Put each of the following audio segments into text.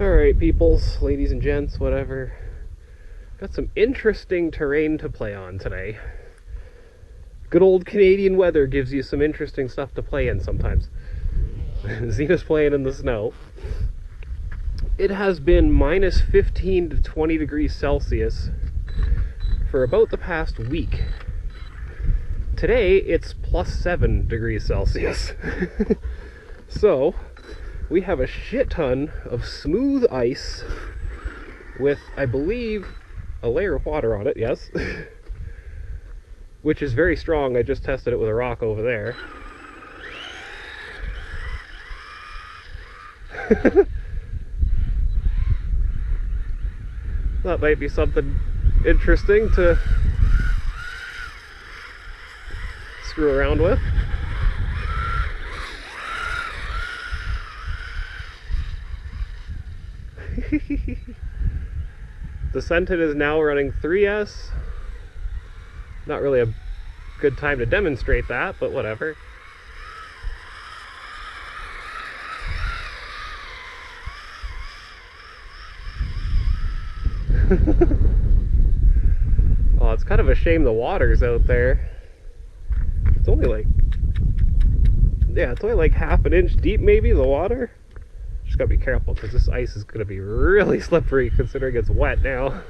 Alright, peoples, ladies and gents, whatever. Got some interesting terrain to play on today. Good old Canadian weather gives you some interesting stuff to play in sometimes. Zena's playing in the snow. It has been minus 15 to 20 degrees Celsius for about the past week. Today, it's plus 7 degrees Celsius. So, we have a shit ton of smooth ice with, I believe, a layer of water on it, yes. Which is very strong. I just tested it with a rock over there. That might be something interesting to screw around with. The senton is now running 3S. Not really a good time to demonstrate that, but whatever. Oh, it's kind of a shame the water's out there. It's only like, yeah, it's only like half an inch deep maybe, the water. Just gotta be careful because this ice is gonna be really slippery considering it's wet now.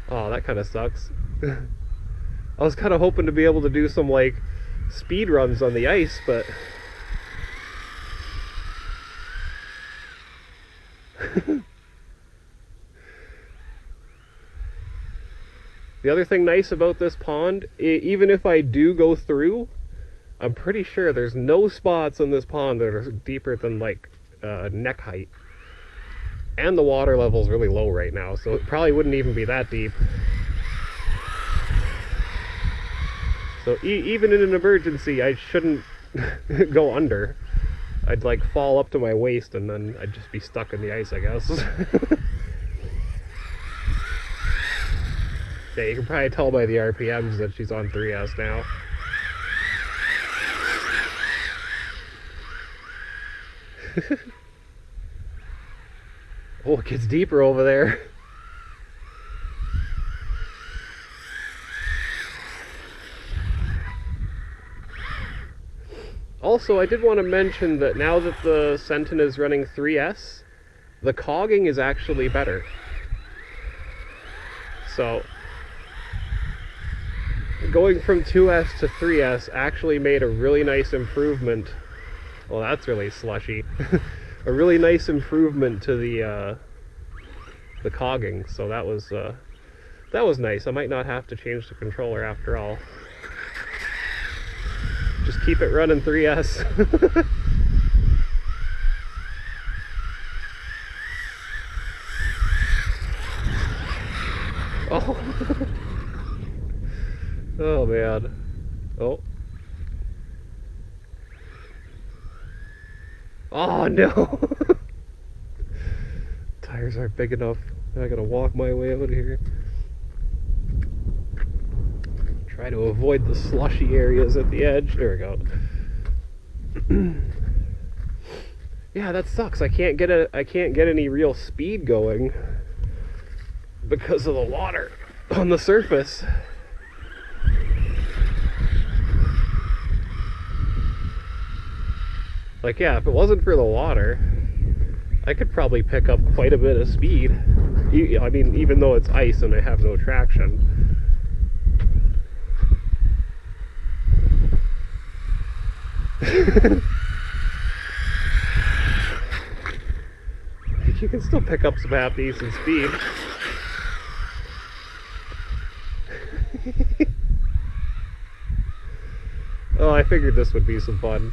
Oh, that kind of sucks. I was kind of hoping to be able to do some like speed runs on the ice, but the other thing nice about this pond, even if I do go through, I'm pretty sure there's no spots in this pond that are deeper than like neck height. And the water level's really low right now, so it probably wouldn't even be that deep. So even in an emergency, I shouldn't go under. I'd like fall up to my waist and then I'd just be stuck in the ice, I guess. Yeah, you can probably tell by the RPMs that she's on 3S now. Oh, it gets deeper over there. Also, I did want to mention that now that the senton is running 3S, the cogging is actually better. So, going from 2S to 3S actually made a really nice improvement. Well, that's really slushy. A really nice improvement to the cogging. So that was nice. I might not have to change the controller after all. Just keep it running 3S. Oh. Oh man. Oh. Oh no. Tires aren't big enough. I gotta walk my way out of here. Try to avoid the slushy areas at the edge. There we go. Yeah, that sucks. I can't get any real speed going because of the water on the surface. Like, yeah, if it wasn't for the water, I could probably pick up quite a bit of speed. I mean, even though it's ice and I have no traction. You can still pick up some half decent speed. Oh, I figured this would be some fun.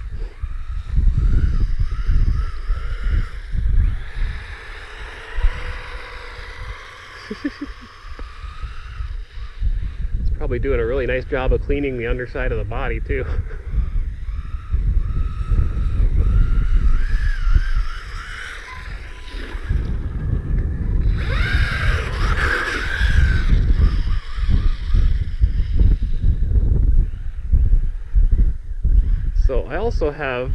It's probably doing a really nice job of cleaning the underside of the body too. I also have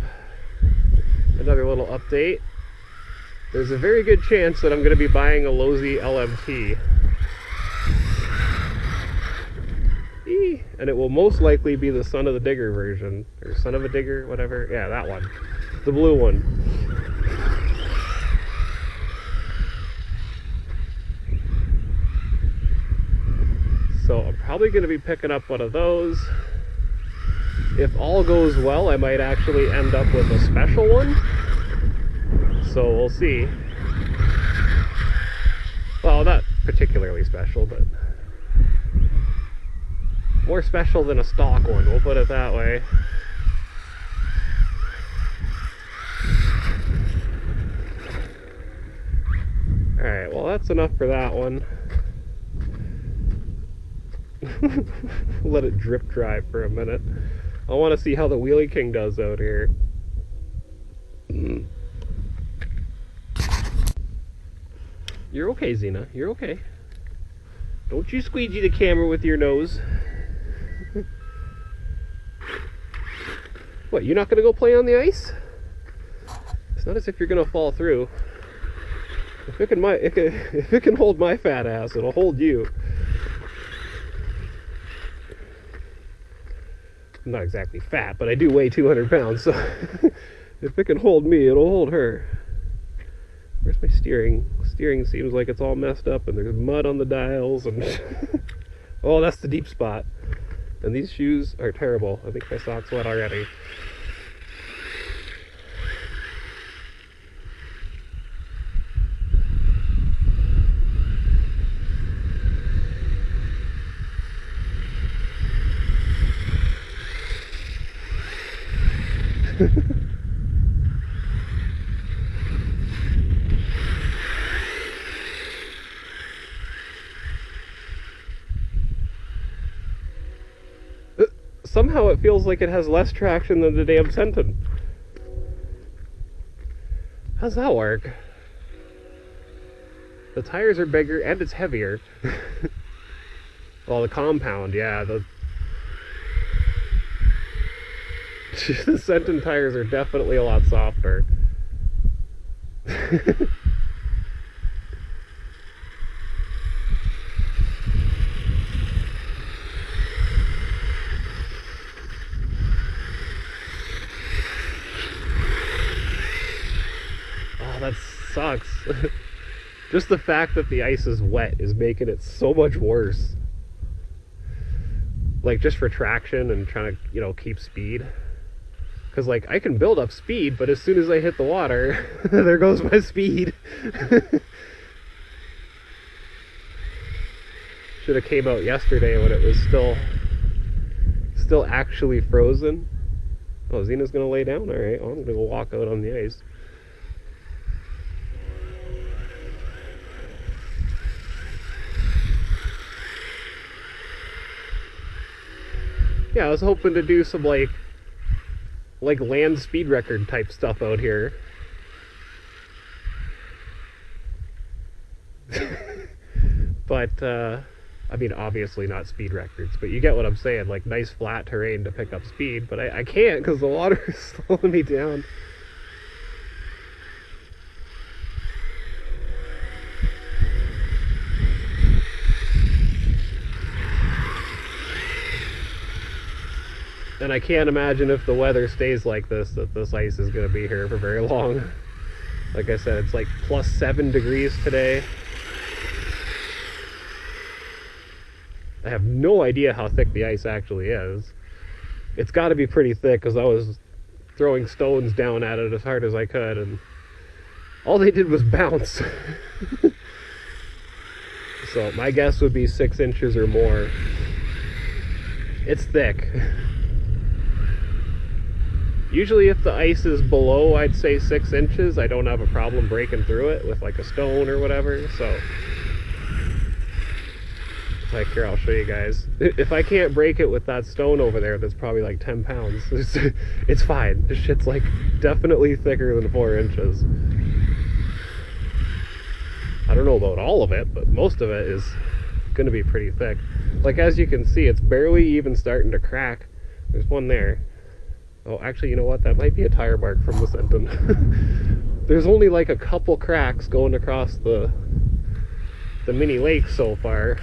another little update. There's a very good chance that I'm going to be buying a Losi LMT. And it will most likely be the Son of the Digger version. Or Son of a Digger, whatever. Yeah, that one. The blue one. So I'm probably going to be picking up one of those. If all goes well, I might actually end up with a special one. So we'll see. Well, not particularly special, but more special than a stock one, we'll put it that way. Alright, well that's enough for that one. Let it drip dry for a minute. I want to see how the Wheelie King does out here. You're okay, Xena. You're okay. Don't you squeegee the camera with your nose. What, you're not going to go play on the ice? It's not as if you're going to fall through. If it can hold my fat ass, it'll hold you. I'm not exactly fat, but I do weigh 200 pounds, so if it can hold me, it'll hold her. Where's my steering? Steering seems like it's all messed up, and there's mud on the dials, and oh, that's the deep spot. And these shoes are terrible. I think my sock's wet already. Somehow it feels like it has less traction than the damn senton. How's that work? The tires are bigger and it's heavier. Well, the compound, yeah. The senton tires are definitely a lot softer. That sucks. Just the fact that the ice is wet is making it so much worse. Like, just for traction and trying to, you know, keep speed. Because, like, I can build up speed, but as soon as I hit the water, there goes my speed. Should have came out yesterday when it was still actually frozen. Oh, Xena's gonna lay down? Alright, well, I'm gonna go walk out on the ice. Yeah, I was hoping to do some like land speed record type stuff out here. But I mean, obviously not speed records, but you get what I'm saying, like nice flat terrain to pick up speed, but I can't because the water is slowing me down. And I can't imagine if the weather stays like this, that this ice is going to be here for very long. Like I said, it's like plus 7 degrees today. I have no idea how thick the ice actually is. It's got to be pretty thick because I was throwing stones down at it as hard as I could, and all they did was bounce. So my guess would be 6 inches or more. It's thick. Usually if the ice is below, I'd say 6 inches, I don't have a problem breaking through it with like a stone or whatever, so. Like, here, I'll show you guys. If I can't break it with that stone over there, that's probably like 10 pounds. It's fine. This shit's like definitely thicker than 4 inches. I don't know about all of it, but most of it is gonna be pretty thick. Like, as you can see, it's barely even starting to crack. There's one there. Oh, actually, you know what? That might be a tire mark from the senton. There's only like a couple cracks going across the mini lake so far.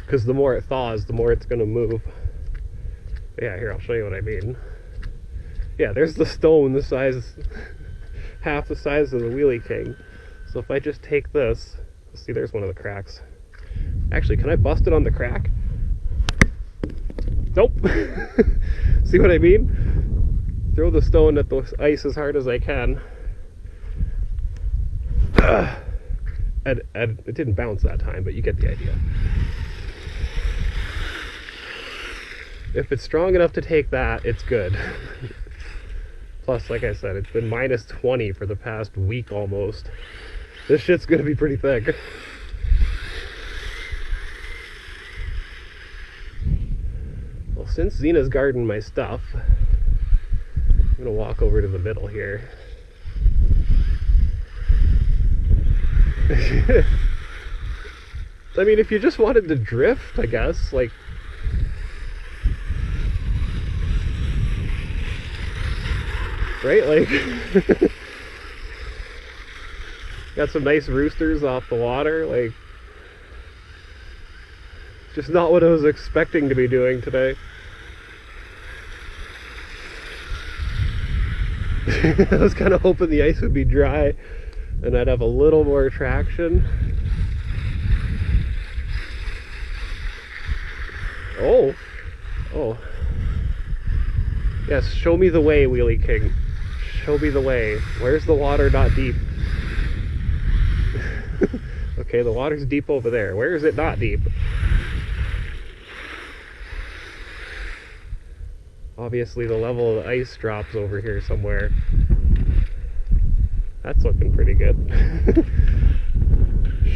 Because the more it thaws, the more it's going to move. Yeah, here, I'll show you what I mean. Yeah, there's the stone the size, half the size of the Wheelie King. So if I just take this, see, there's one of the cracks. Actually, can I bust it on the crack? Nope. See what I mean? Throw the stone at the ice as hard as I can. And it didn't bounce that time, but you get the idea. If it's strong enough to take that, it's good. Plus, like I said, it's been minus 20 for the past week almost. This shit's gonna be pretty thick. Well, since Zena's guarding my stuff, I'm gonna walk over to the middle here. I mean, if you just wanted to drift, I guess, like... Right? Like... Got some nice roosters off the water, like... Just not what I was expecting to be doing today. I was kind of hoping the ice would be dry and I'd have a little more traction. Oh. Oh. Yes, show me the way, Wheelie King. Show me the way. Where's the water not deep? Okay, the water's deep over there. Where is it not deep? Obviously the level of the ice drops over here somewhere. That's looking pretty good.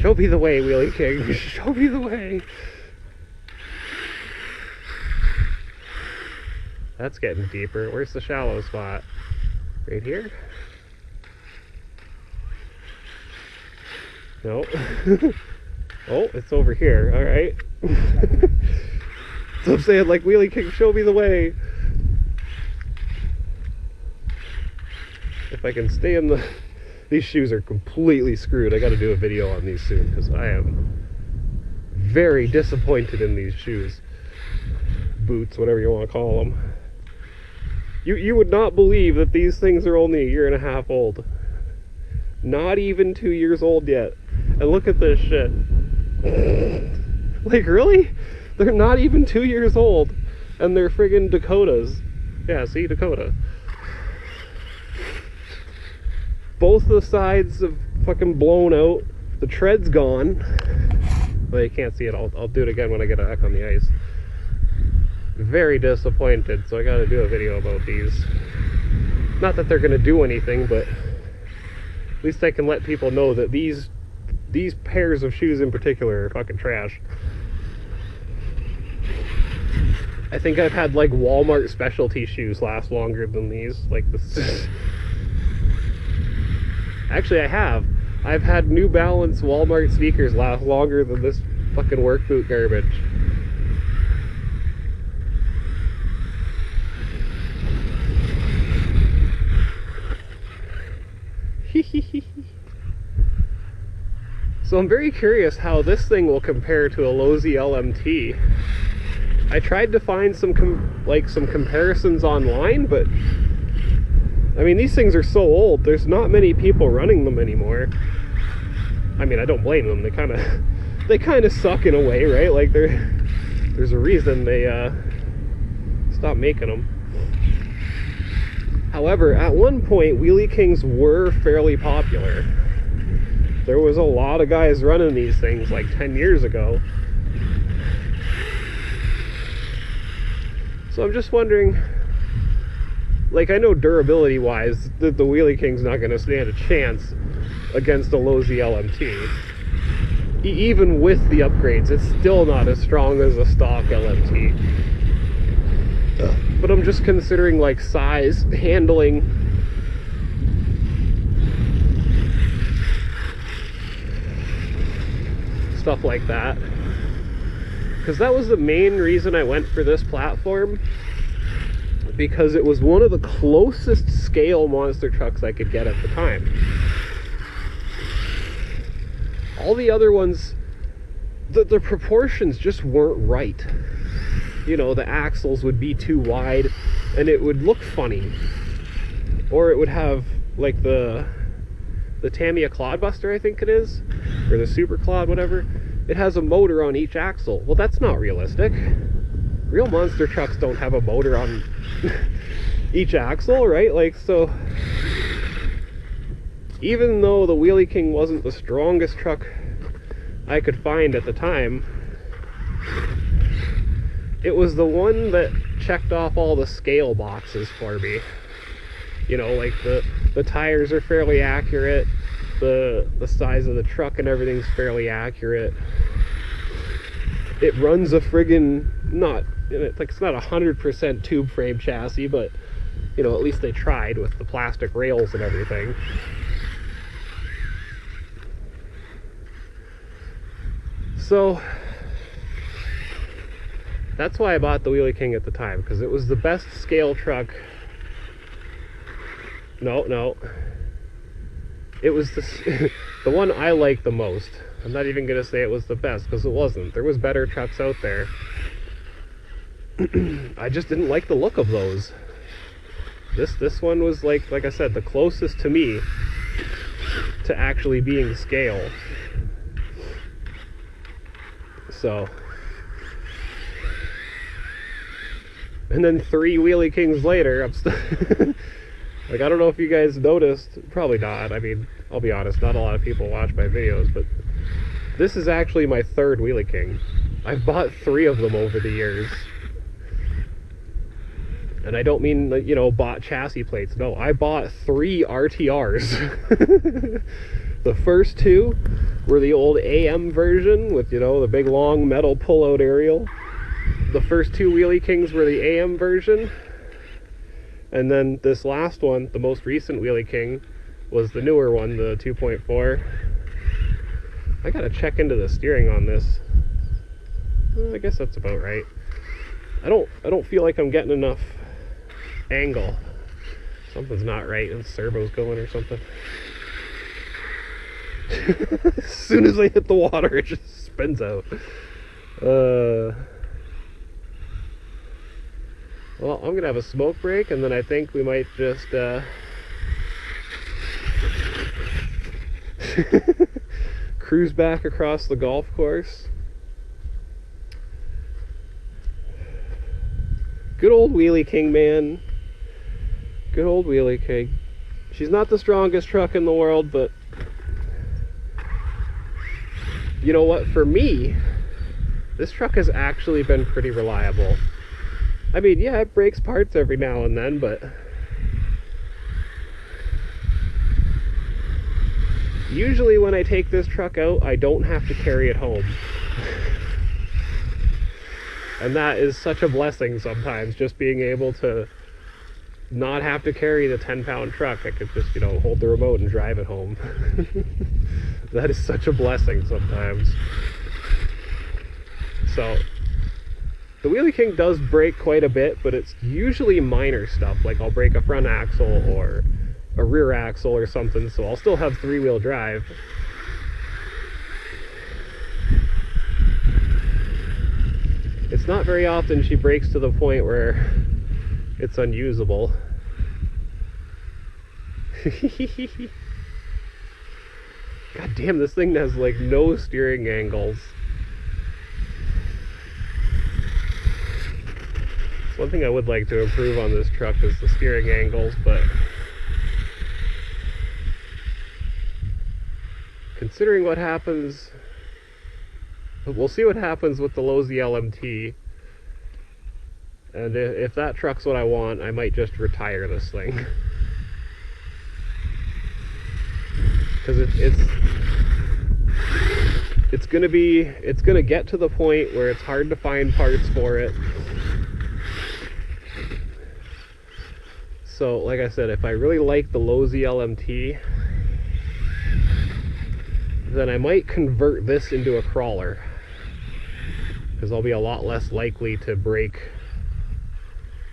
Show me the way, Wheelie King. Show me the way. That's getting deeper. Where's the shallow spot? Right here? No. Oh, it's over here. Alright. So I'm saying, like, Wheelie King, show me the way. If I can stay in the... These shoes are completely screwed. I gotta do a video on these soon, because I am very disappointed in these shoes. Boots, whatever you want to call them. You would not believe that these things are only a year and a half old. Not even 2 years old yet. And look at this shit. Like, really? They're not even 2 years old. And they're friggin' Dakotas. Yeah, see, Dakota. Both the sides have fucking blown out. The tread's gone. Well, you can't see it. I'll do it again when I get back on the ice. Very disappointed, so I gotta do a video about these. Not that they're gonna do anything, but at least I can let people know that these pairs of shoes in particular are fucking trash. I think I've had like Walmart specialty shoes last longer than these. Like this. Actually, I have. I've had New Balance Walmart sneakers last longer than this fucking work boot garbage. So I'm very curious how this thing will compare to a Lozi LMT. I tried to find some comparisons online, but I mean, these things are so old, there's not many people running them anymore. I mean, I don't blame them. They kind of suck in a way, right? Like there's a reason they stopped making them. However, at one point, Wheelie Kings were fairly popular. There was a lot of guys running these things like 10 years ago. So I'm just wondering, like, I know durability wise that the Wheelie King's not going to stand a chance against a Lozi LMT. Even with the upgrades, it's still not as strong as a stock LMT. But I'm just considering like size, handling. Stuff like that. because that was the main reason I went for this platform, because it was one of the closest scale monster trucks I could get at the time. All the other ones, the proportions just weren't right. You know, the axles would be too wide and it would look funny. Or it would have like the Tamiya Clodbuster, I think it is, or the Super Clod, whatever. It has a motor on each axle. Well, that's not realistic. Real monster trucks don't have a motor on each axle, right? Like, so even though the Wheelie King wasn't the strongest truck I could find at the time, it was the one that checked off all the scale boxes for me. You know, like the tires are fairly accurate, the size of the truck and everything's fairly accurate. It runs a friggin' it's not 100% tube frame chassis, but you know, at least they tried with the plastic rails and everything. So that's why I bought the Wheelie King at the time, because it was the best scale truck. No. It was the one I liked the most. I'm not even going to say it was the best, because it wasn't. There was better trucks out there. I just didn't like the look of those. This one was like I said, the closest to me to actually being scale. So, and then 3 Wheelie Kings later, I'm still like, I don't know if you guys noticed, probably not. I mean, I'll be honest, not a lot of people watch my videos, but this is actually my 3rd Wheelie King. I've bought 3 of them over the years. And I don't mean, you know, bought chassis plates. No, I bought 3 RTRs. The first 2 were the old AM version with, you know, the big long metal pull-out aerial. The first 2 Wheelie Kings were the AM version. And then this last one, the most recent Wheelie King, was the newer one, the 2.4. I gotta check into the steering on this. I guess that's about right. I don't feel like I'm getting enough angle. Something's not right. The servo's going or something. As soon as I hit the water, it just spins out. Well, I'm gonna have a smoke break, and then I think we might just cruise back across the golf course. Good old Wheelie King, man. Good old Wheelie King. She's not the strongest truck in the world, but you know what? For me, this truck has actually been pretty reliable. I mean, yeah, it breaks parts every now and then, but usually when I take this truck out, I don't have to carry it home. And that is such a blessing sometimes, just being able to not have to carry the 10-pound truck. I could just, you know, hold the remote and drive it home. That is such a blessing sometimes. So the Wheelie King does break quite a bit, but it's usually minor stuff, like I'll break a front axle or a rear axle or something, so I'll still have 3-wheel drive. It's not very often she breaks to the point where it's unusable. God damn, this thing has like no steering angles. One thing I would like to improve on this truck is the steering angles, but considering what happens, we'll see what happens with the Lowe's LMT, and if that truck's what I want, I might just retire this thing. Because it's gonna get to the point where it's hard to find parts for it. So, like I said, if I really like the Lowe's LMT, then I might convert this into a crawler. because I'll be a lot less likely to break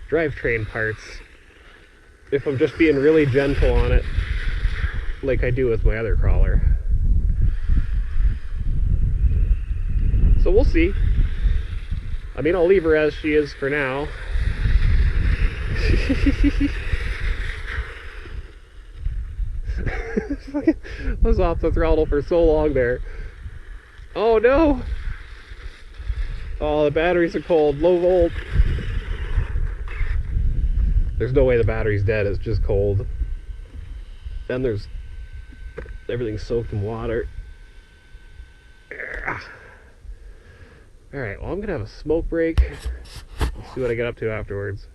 drivetrain parts if I'm just being really gentle on it, like I do with my other crawler. So we'll see. I mean, I'll leave her as she is for now. I was off the throttle for so long there. Oh no! Oh, the batteries are cold. Low volt. There's no way the battery's dead. It's just cold. Then there's everything's soaked in water. Alright, well, I'm gonna have a smoke break. Let's see what I get up to afterwards.